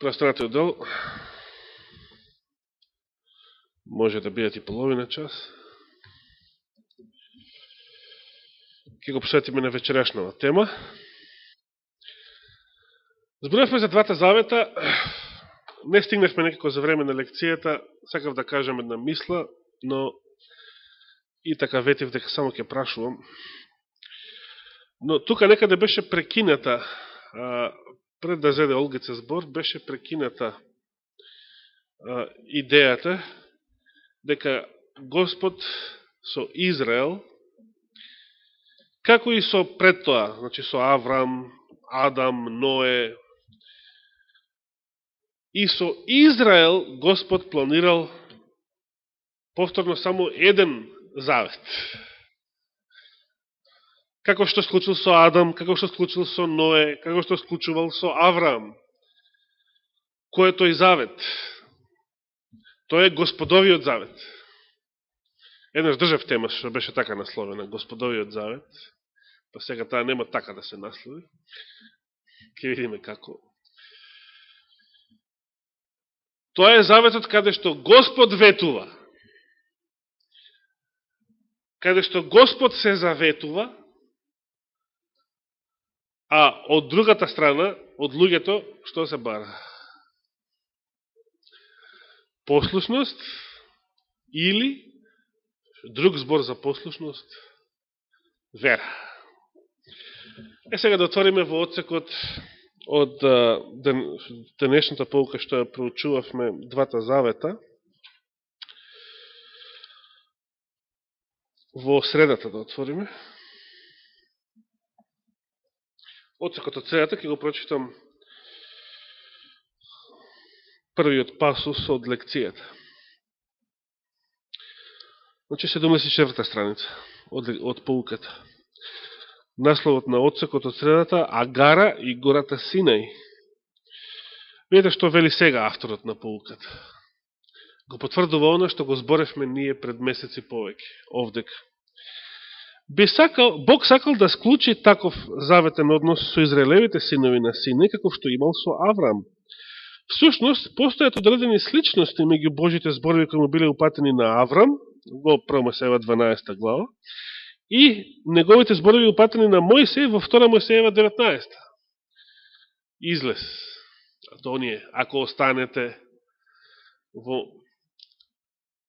Преостанатиот дел може да бидат и половина час. Ке го посветиме на вечерашнава тема. Зборувавме за двата завета. Не стигнахме некако за време на лекцијата. Сакав да кажем една мисла, но и така ветив дека само ќе прашувам. Но тука некаде беше прекината, пред да зеде Олгица збор, беше прекината идејата дека Господ со Израел, како и со пред тоа, значи со Аврам, Адам, Ное, и со Израел Господ планирал повторно само еден завет. Како што склучил со Адам, како што склучил со Ное, како што склучувал со Аврам. Кој е тој завет? Тој е Господовиот завет. Еднаш држав тема што беше така насловена, Господовиот завет, па сега таа нема така да се наслови. Ке видиме како. Тоа е заветот каде што Господ ветува. Каде што Господ се заветува, а од другата страна, од луѓето, што се бара? Послушност или друг збор за послушност, вера. Сега да отвориме во одсекот од денешната поука што ја проучувавме двата завета. Во средата да отвориме. Одсекот од средата ќе го прочитам првиот пасус од лекцијата. Значи 74-та страница од поуката. Насловот на одсекот од средата Агара и гората Синај. Видите што вели сега авторот на поуката. Го потврдува она што го зборевме ние пред месеци повеќе овдека. Бог сакал да склучи таков заветен однос со израелевите синови на Синај, каков што имал со Аврам. Всушност, постојат одредени сличности меѓу Божите зборови кои му биле упатени на Аврам, во 1 Мојсеева 12 глава, и неговите зборови упатени на Мојсеј во 2 Мојсеева 19. Излез. Ако останете во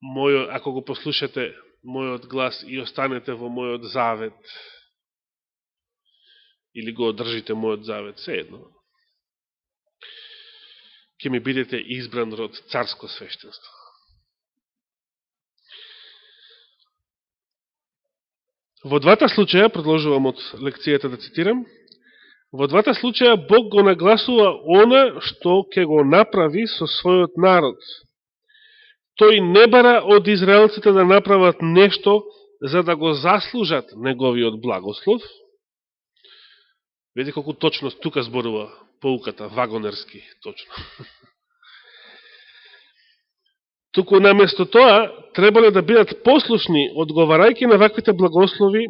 мојот, ако го послушате мојот глас и останете во мојот завет, или го одржите мојот завет, се едно, ќе ми бидете избран род, царско свештенство. Во двата случаја, продолжувам од лекцијата да цитирам, во двата случаја Бог го нагласува она што ќе го направи со својот народ. Тој не бара од израелците да направат нешто за да го заслужат неговиот благослов. Видите колку точно тука зборува поуката, вагонерски точно. Туку наместо тоа требале да бидат послушни, одговарајќи на ваквите благослови.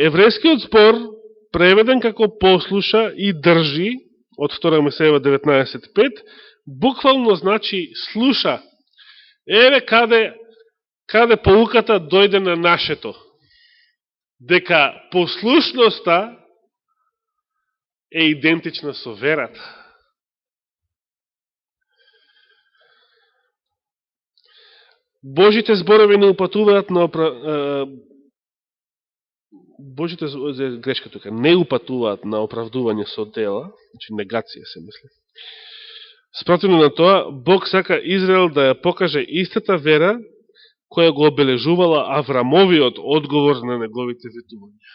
Еврејскиот збор, преведен како послуша и држи, од 2 Мојсеева 19.5, буквално значи слуша. Еве каде поуката дојде на нашето. Дека послушноста е идентична со верата. Божите зборови не упатуваат на грешка тука, не упатуваат на оправдување со дела, значи негација се мисли. Спротивно на тоа, Бог сака Израел да ја покаже истата вера која го обележувала Аврамовиот одговор на неговите ветувања.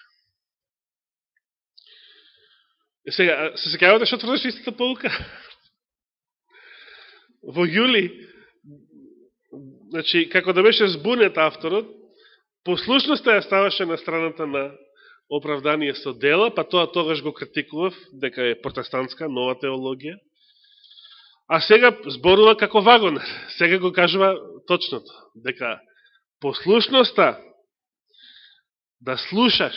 Сега, се сеќавате што тврдиш истата полука? Во јули, значи, како да беше збунет авторот, послушноста ја ставаше на страната на оправдание со дела, па тоа тогаш го критикував, дека е протестантска, нова теологија. А сега зборува како вагонер. Сега го кажува точното, дека послушноста, да слушаш,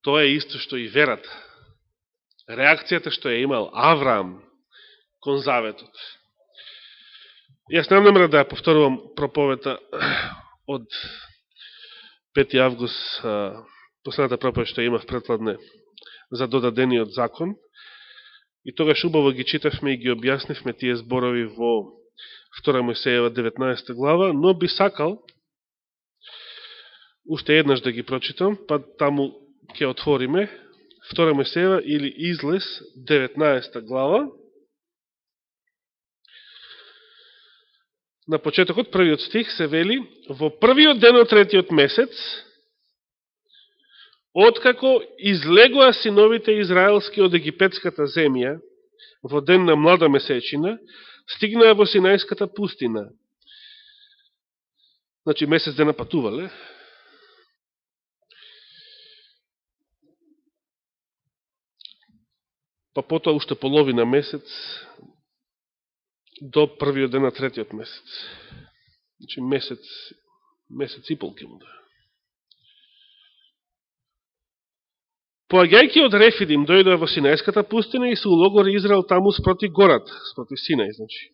тоа е исто што и верата. реакцијата што ја имал Авраам кон заветот. Јас не намера да ја повторувам проповета од 5. август, последната проповед што имав предкладне за додадениот закон. И тогаш убаво ги читавме и ги објаснивме тие зборови во 2 Мојсеева 19 глава, но би сакал уште еднаш да ги прочитам, па таму ќе отвориме 2 Мојсеева или Излез 19 глава. На почетокот, првиот стих се вели: во првиот ден од третиот месец, откако излегоа синовите израелски од египетската земја, во ден на млада месечина, стигнаа во Синајската пустина. Значи, месец дена патувале. Па потоа уште половина месец до првиот ден на третиот месец. Значи, месец и пол ке му да. Поаѓајќи од Рефидим, дојдоа во Синајската пустина и се улогори Израел таму спроти гората, спроти Синај, значи.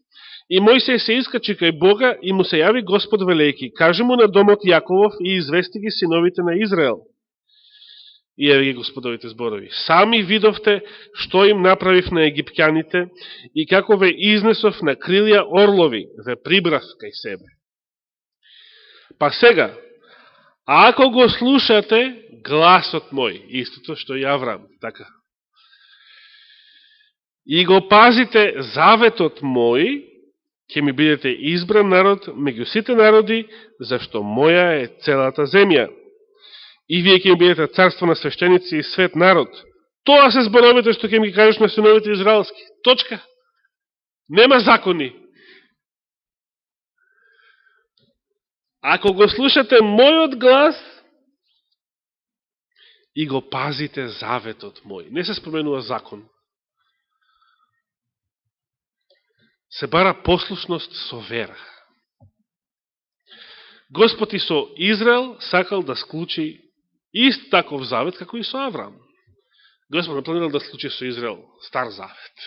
И Мојсей се искачи кај Бога и му се јави Господ велејки: кажи му на домот Јаковов и извести ги синовите на Израел. И еве ги Господовите зборови: сами видовте што им направив на египтјаните и како ве изнесов на крилја орлови, ве прибрав кај себе. Па сега, ако го слушате гласот мој, истото што и Авраам, така, и го пазите заветот мој, ќе ми бидете избран народ меѓу сите народи, зашто моја е целата земја. И вие ќе ми бидете царство на свештеници и свет народ. Тоа се зборовите што ќе ми кажеш на синовите израелски. Точка. Нема закони. Ако го слушате мојот глас и го пазите заветот мој. Не се споменува закон. Се бара послушност со вера. Господ и со Израел сакал да склучи ист таков завет како и со Авраам. Господ не планирал да склучи со Израел стар завет.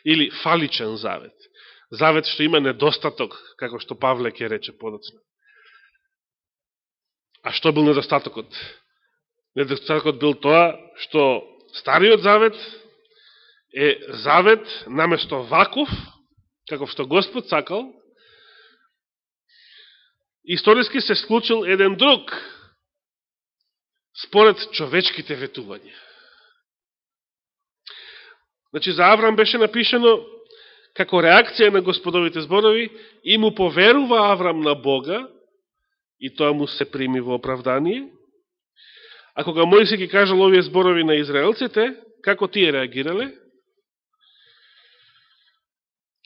Или фаличен завет. Завет што има недостаток, како што Павле ќе рече подоцна. А што бил недостатокот? Недостатокот бил тоа што стариот завет е завет наместо ваков, како што Господ сакал, историски се склучил еден друг, според човечките ветувања. Значи, за Авраам беше напишено како реакција на Господовите зборови и му поверува Авраам на Бога и тоа му се прими во оправдание. А кога Мојсей ги кажал овие зборови на израелците, како тие реагирале?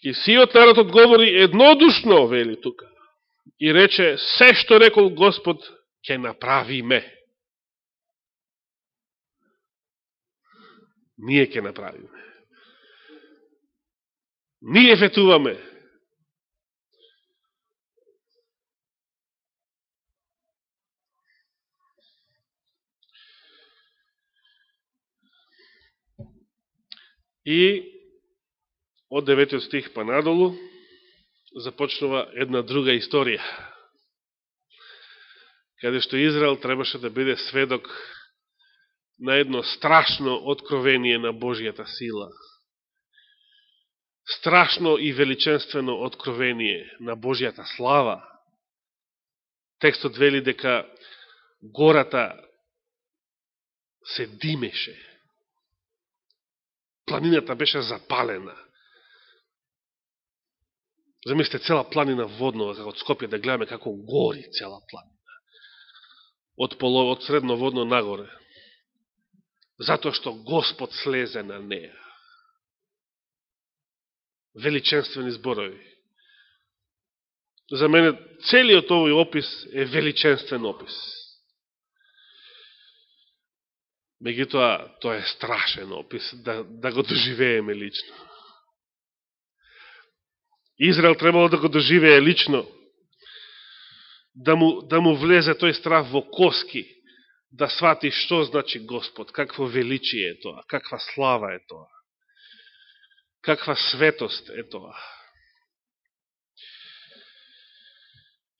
И сиот народ одговори еднодушно, вели тука, и рече: се што рекол Господ ќе направиме. Ние ќе направиме. Ние ветуваме. И од 9 стих па надолу започнува една друга историја, каде што Израел требаше да биде сведок на едно страшно откровение на Божијата сила. Страшно и величенствено откровение на Божијата слава. Текстот вели дека гората се димеше. Планината беше запалена. Замислите цела планина воднова, како од Скопје да гледаме како гори цела планина. Од средно водно нагоре. Затоа што Господ слезе на неја. Величенствени зборови. За мене целиот овој опис е величенствен опис. Меѓутоа, тоа е страшен опис, да го доживееме лично. Израел требало да го доживее лично, да му влезе тој страх во коски, да сватиш што значи Господ, какво величие е тоа, каква слава е тоа, каква светост е тоа.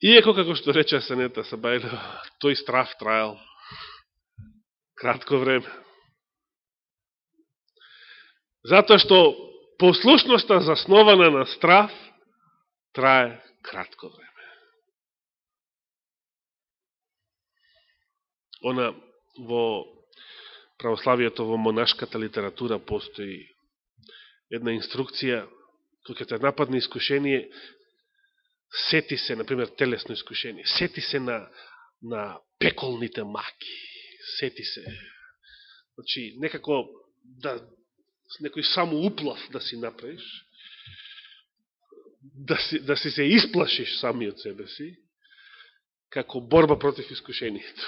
Иеко, како што рече Асенета Сабајлева, тој страв траел кратко време. Затоа што послушноста заснована на страв трае кратко време. Она во православието, во монашката литература постои една инструкција, кога ќе те нападне искушение, сети се, например, телесно искушение, сети се на пеколните маки, сети се. Значи, некако да некој само уплав да си направиш, да си се исплашиш сами од себе си, како борба против искушението.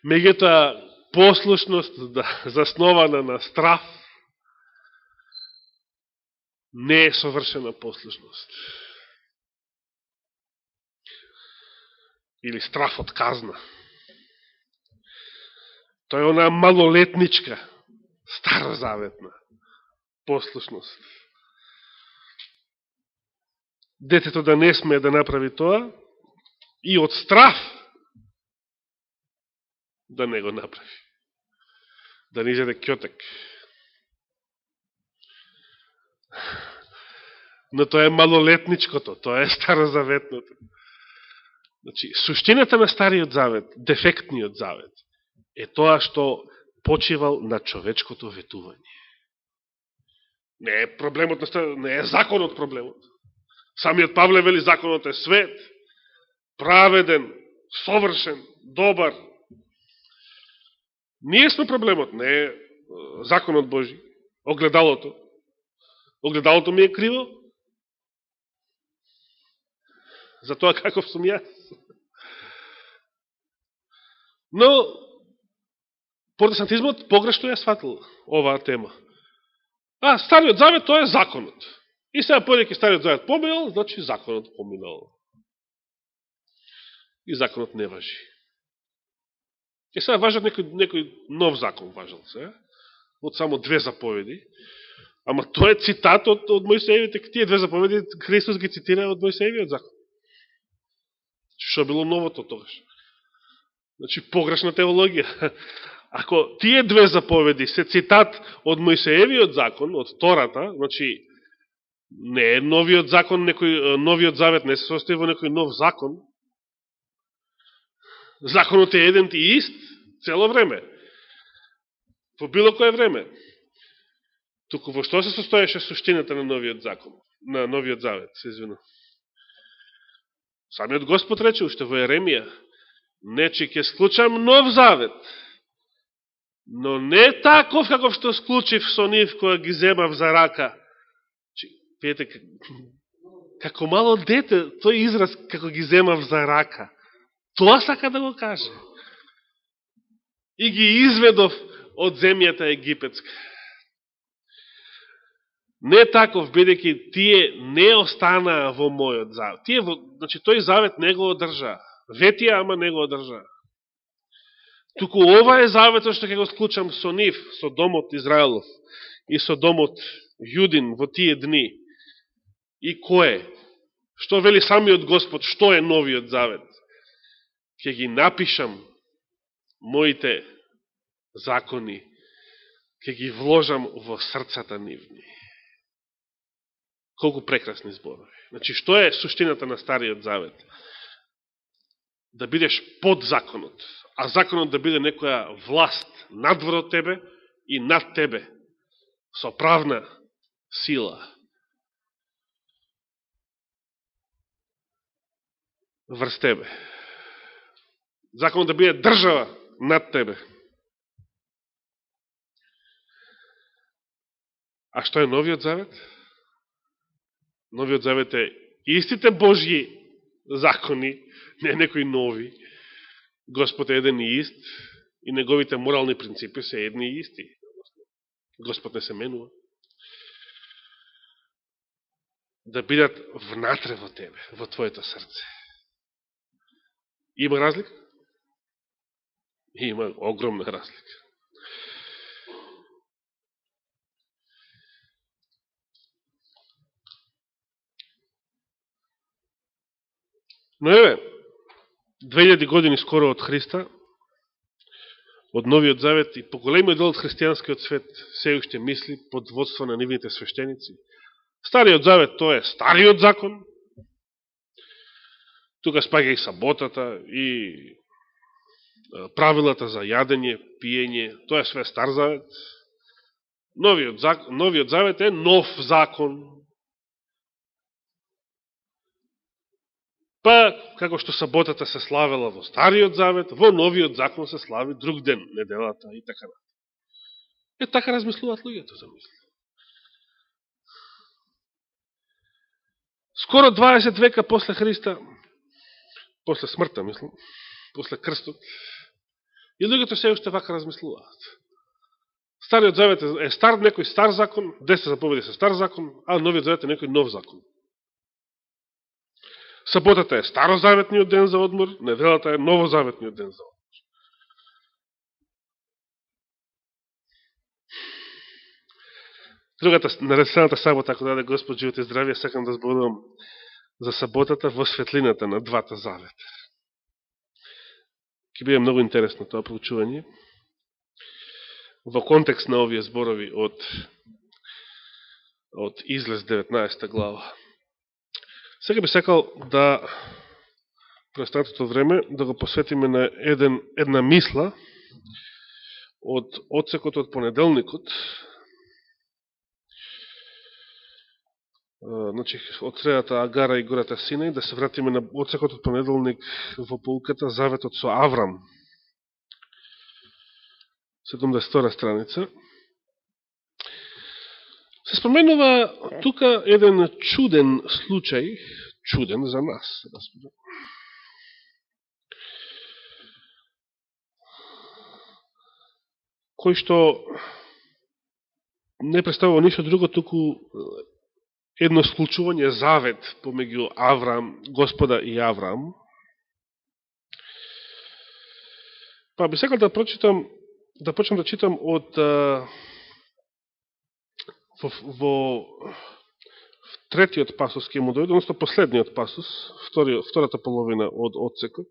Меѓутоа, послушност заснована на страв не е совршена послушност. Или страв од казна. Тоа е она малолетничка, старозаветна послушност. Детето да не смее да направи тоа и од страв да не го направи. Да не изеде кјотек. Но тоа е малолетничкото, тоа е старозаветното. Значи, суштината на Стариот Завет, дефектниот Завет, е тоа што почивал на човечкото ветување. Не е проблемот не е законот проблемот. Самиот Павле вели законот е свет, праведен, совршен, добар. Ние сме проблемот, не е законот Божи, огледалото. Огледалото ми е криво, за тоа каков сум јас. Но протестантизмот погрешно ја сватил оваа тема. Стариот Завет, тоа е законот. И сега подејќи Стариот Завет поминал, значи законот поминал. И законот не важи. И сега важат некој нов закон важал се, од само 2 заповеди. Ама тоа е цитат од Мојсеевите, тие 2 заповеди Христос ги цитира од Мојсеевиот закон. Што било новото тогаш? Значи, погрешна теологија. Ако тие 2 заповеди се цитат од Мојсеевиот закон, од Тората, значи, не е новиот закон, новиот завет не се состои во некој нов закон. Законот е еден и ист цело време. Во било кое време. Туку во што се состоеше суштината на новиот закон, на новиот завет, се извинам. Самиот Господ рече уште во Еремија, нече ќе склучам нов завет, но не таков каков што склучив со нив кога ги земав за рака. Пиете, како мало дете, тој израз како ги земав за рака, тоа сака да го каже. И ги изведов од земјата египетска. Не таков, бидејќи тие не останаа во мојот завет. Значи, тој завет не го одржа. Ветија, ама не го одржа. Туку ова е заветот што ќе го склучам со нив, со домот Израелов и со домот Јудин во тие дни. И кое? Што вели самиот Господ, што е новиот завет? Ќе ги напишам моите закони, ќе ги вложам во срцата нивни. Колку прекрасни зборови. Значи, што е суштината на Стариот Завет? Да бидеш под законот, а законот да биде некоја власт надвор од тебе и над тебе, со правна сила. Врз тебе. Законот да биде држава над тебе. А што е Новиот Завет? Новиот Завет е истите Божји закони, не некои нови. Господ е еден и ист и неговите морални принципи се едни и исти. Господ не се менува. Да бидат внатре во тебе, во твоето срце. Има разлика? Има огромна разлика. Но еве, 2000 години скоро од Христа, од Новиот Завет и поголемиот дел од христијанскиот свет се уште мисли под водство на нивните свештеници. Стариот Завет, тоа е стариот закон. Тука спаѓа и саботата, и правилата за јадење, пиење, тоа е све Стар Завет. Новиот Завет е нов закон. Па, како што саботата се славела во Стариот Завет, во Новиот закон се слави друг ден, неделата и така. Така размислуваат луѓето, замисли. Скоро 20 века после Христа, после смртта, мислам, после крстот, и луѓето се уште вака размислуваат. Стариот Завет е стар, некој стар закон, 10 заповеди се стар закон, а Новиот Завет е некој нов закон. Саботата е старозаветниот ден за одмор, неделата е новозаветниот ден за одмор. Другата, наредствената сабота, ако даде Господ живот и здравие, сакам да зборувам за саботата во светлината на двата завета. Ке биде многу интересно тоа проучување во контекст на овие зборови од Излез 19 глава. Сега би сакал да преостанатото време да го посветиме на една мисла од одсекот од понеделникот, значи од средата Агара и гората Синај, да се вратиме на одсекот од понеделник во поуката Заветот со Аврам, 72 страница. Се споменува тука еден чуден случај, чуден за нас, кој што не представува ништо друго, туку едно склучување завет помеѓу Аврам, Господа и Аврам. Па би сакал да почнем да читам од во третиот пасус ке му дојде, одnosno последниот пасус, втората половина од одсекот,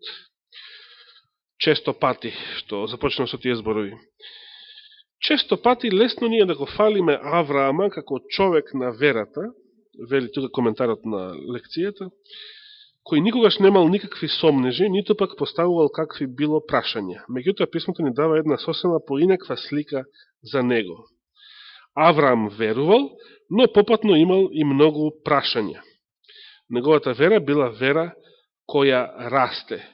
често пати, што започнем со тие зборови. Често пати лесно ние да го фалиме Авраама како човек на верата, вели тука коментарот на лекцијата, кој никогаш немал никакви сомнежи, ниту пак поставувал какви било прашања. Меѓутоа писмото ни дава една сосема поинаква слика за него. Авраам верувал, но попатно имал и многу прашања. Неговата вера била вера која расте.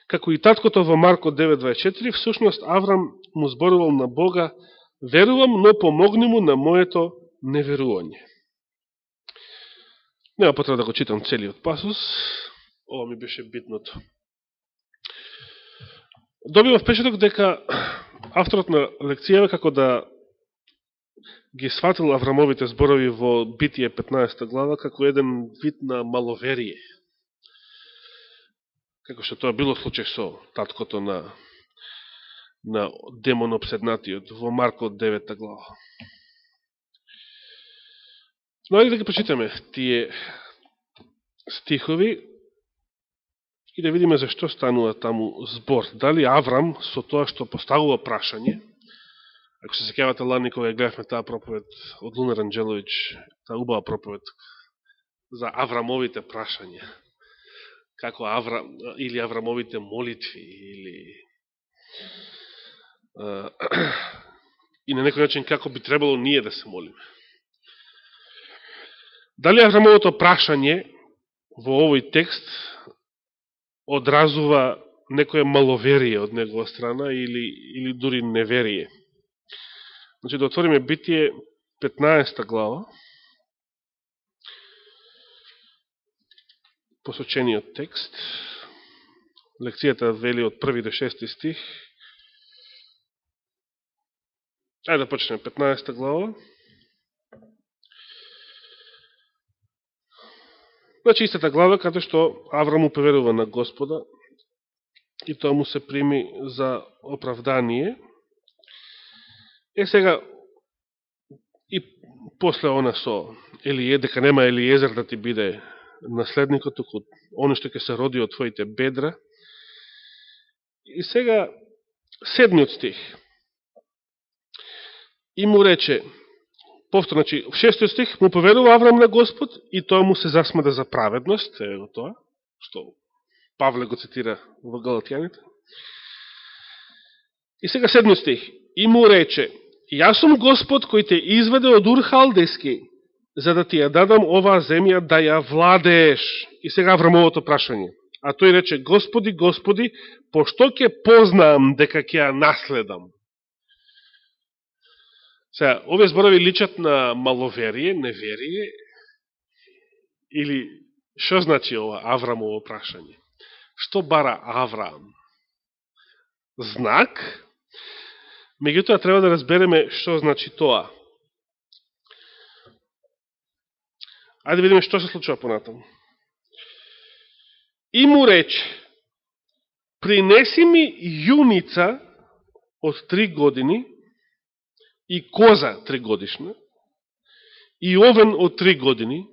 Како и таткото во Марко 9.24, всушност Авраам му зборувал на Бога: верувам, но помогни му на моето неверување. Нема потреба да го читам целиот пасус, ова ми беше битното. Добивам впечаток дека авторот на лекцијава, како да ги сватил Аврамовите зборови во Битие 15 глава како еден вид на маловерие. Како што тоа било случај со таткото на демон обседнатиот во Марко 9 глава. Но ајде да ги прочитаме тие стихови и да видиме зашто станува таму збор. Дали Аврам со тоа што поставува прашање, ако се сеќавате лани кога гледавме таа проповед од Лунар Анджелович, таа убава проповед за Аврамовите прашања, како Аврам, или Аврамовите молитви, или и на некој начин како би требало ние да се молиме. Дали Аврамовото прашање во овој текст одразува некоја маловерие од негова страна или дури неверие? Значи да отвориме Битие 15 глава, посочениот текст. Лекцијата вели од 1 до 6 стих. Ајде да почнеме 15 глава. Значи истата глава каде што Аврам му поверува на Господа и тоа му се прими за оправдание. Сега, и после она со Елије, дека нема Елиезер да ти биде наследникот, туку оно што ќе се роди од твоите бедра. И сега, 7 стих. И му рече, повторно, значи, в 6 стих, му поверува Аврам на Господ и тоа му се засмада за праведност, ево тоа, што Павле го цитира во Галатјаните. И сега 7 стих. И му рече, јас сум Господ кој те изведе од Ур Халдески, за да ти ја дадам оваа земја да ја владееш. И сега Аврамовото прашање. А тој рече, Господи, Господи, пошто ќе познаам дека ќе ја наследам? Сега, овие зборови личат на маловерие, неверие, или што значи ова Аврамово прашање? Што бара Авраам? Знак? Меѓутоа треба да разбереме што значи тоа. Ајде видиме што се случува понатаму. И му рече, принеси ми јуница од 3 години и коза 3 годишна и овен од 3 години.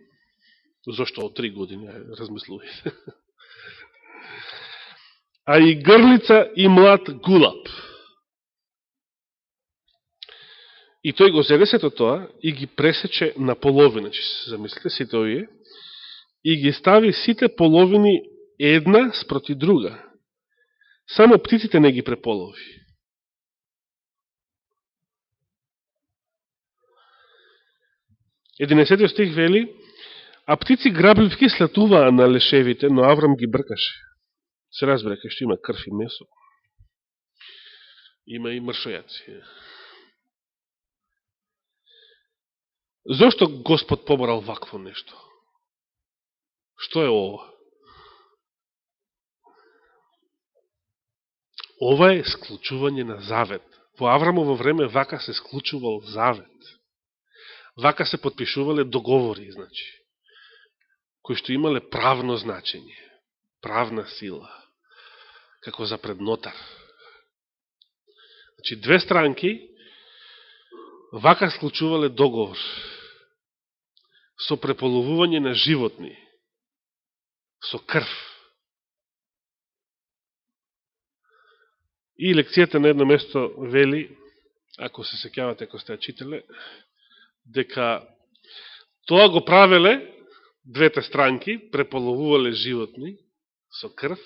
Зошто од 3 години? Размислувајте. А и грлица и млад гулаб. И тој го зеде сето тоа и ги пресече на половина, че се замислите, сите овие, и ги стави сите половини една спроти друга. Само птиците не ги преполови. 11 стих вели, а птици грабливки слетуваа на лешевите, но Аврам ги бркаше. Се разбере, кај што има крв и месо. Има и мршојаци. Зошто Господ поборал вакво нешто? Што е ова? Ова е склучување на завет. Во Аврамово време вака се склучувал завет. Вака се подпишувале договори, значи, кои што имале правно значење, правна сила, како за пред нотар. Значи, две странки вака склучувале договор со преполовување на животни, со крв. И лекцијата на едно место вели, ако се сеќавате, ако сте ја читале, дека тоа го правеле двете странки, преполовувале животни со крв,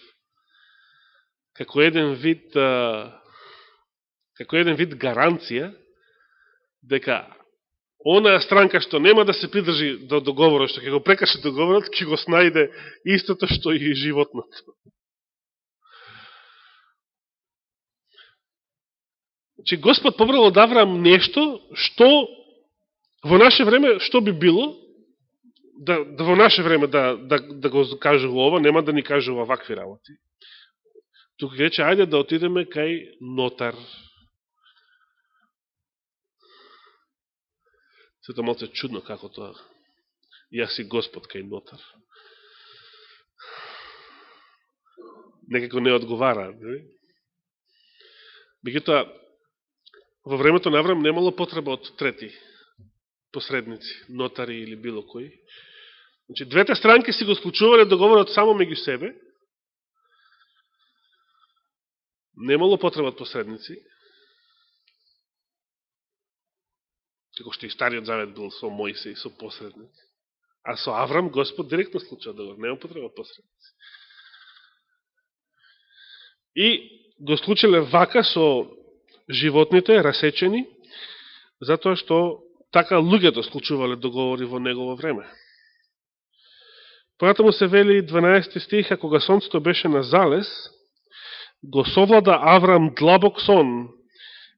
како еден вид гаранција дека онаа странка што нема да се придржи до договорот, што ќе го прекрши договорот, ќе го снајде истото што и животното. Значи Господ побрал од Авраам нешто што во наше време што би било да во наше време да го кажува ова, нема да ни кажува вакви работи. Тука рече, ајде да отидеме кај нотар. Сето малце чудно како тоа. Јас си Господ кај нотар. Некако не одговара. Меѓутоа, во времето на Авраам немало потреба од трети посредници, нотари или било кои. Значи, двете странки си го склучувале договорот само меѓу себе. Немало потреба од посредници. Како што и Стариот Завет бил со Мојсе и со посредници. А со Аврам Господ директно склучува договор. Нема потреба од посредници. И го склучиле вака со животните, расечени, затоа што така луѓето склучувале договори во негово време. Понатаму се вели 12 стих, а кога сонцето беше на залез, го совлада Аврам длабок сон,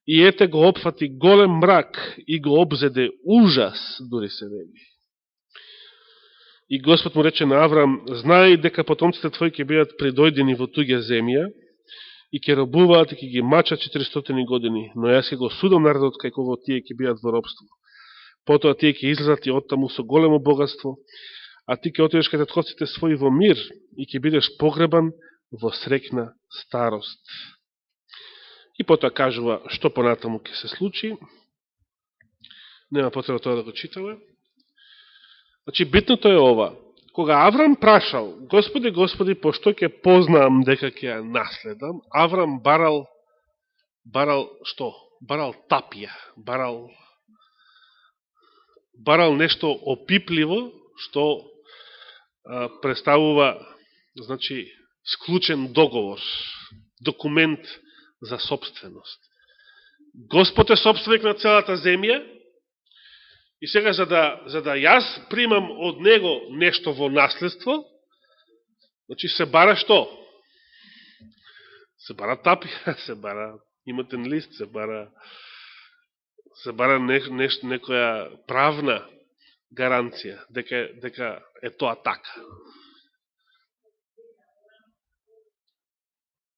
и ете го опфати голем мрак, и го обзеде ужас, дури се вели. И Господ му рече на Аврам, знај дека потомците твои ќе бидат придојдени во туѓа земја, и ќе робуваат и ќе ги мачат 400 години, но јас ќе го судам народот кај кого тие ќе бидат во робство. Потоа тие ќе излезат и оттаму со големо богатство, а ти ќе отидеш кај татковците своји во мир и ќе бидеш погребан во среќна старост. И потоа кажува што понатаму ќе се случи. Нема потреба тоа да го читаме. Значи, битното е ова. Кога Аврам прашал, Господи, Господи, пошто ќе познаам дека ќе ја наследам, Аврам барал што? Барал тапија, барал нешто опипливо, што представува, значи, склучен договор, документ за собственост. Господ е собственик на целата земја и сега за да јас примам од него нешто во наследство, значи се бара што? Се бара тапија, се бара имотен лист, се бара некоја правна гаранција дека е тоа така.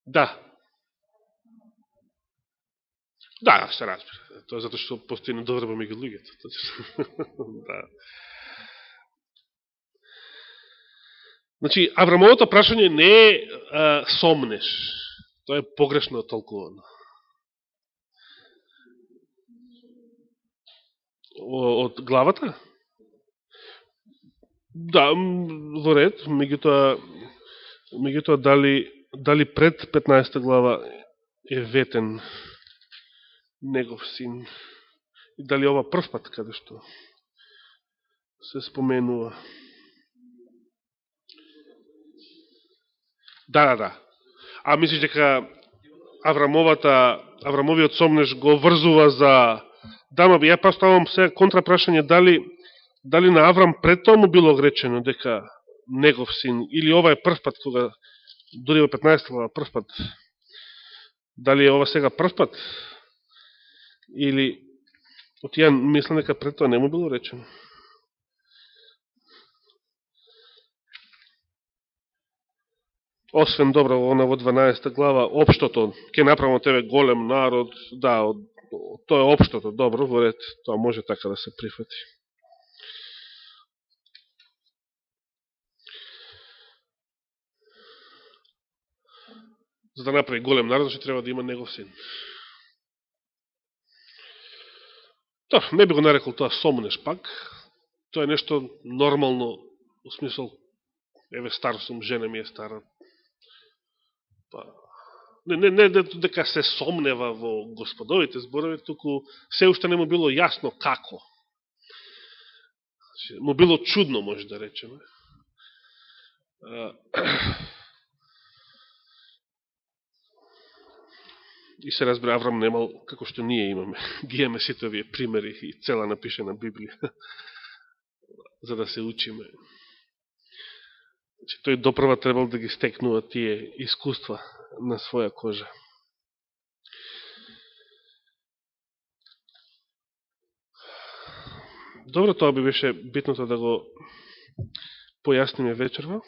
Да. Да, се разбира. Тоа е затоа што постои недоверба меѓу луѓето. Да. Значи, Аврамовото прашање не е сомнеш. Тоа е погрешно толкувано. Од главата? Да, во ред, меѓутоа дали пред 15 глава е ветен негов син. И дали ова прв пат каде што се споменува. Да. А мислиш дека Аврамовиот сомнеш го врзува за... Дама, ја поставам сега контрапрашање дали на Аврам пред тоа му било речено дека негов син, или ова е прв пат кога, дури во 15 глава прв пат, дали е ова сега прв пат, или од ја мислам дека пред тоа не му било речено. Освен добро, она во 12 глава, општото, ќе направам од тебе голем народ, да, тоа е општото, добро, во ред, тоа може така да се прифати. За да направи голем народ, што треба да има негов син. Тоа, не би го нарекол тоа сомнеш пак, тоа е нешто нормално, во смисол, еве стар сум, жена ми е стара. Па, не дека се сомнева во господовите зборови, туку се уште не му било јасно како. Му било чудно, може да речеме. И се разбира, Аврам немал, како што ние имаме, ги имаме сите овие примери и цела напишена Библија, за да се учиме. Значи, тој допрва требал да ги стекнува тие искуства на своја кожа. Добро, тоа би беше битното да го појасниме вечерва.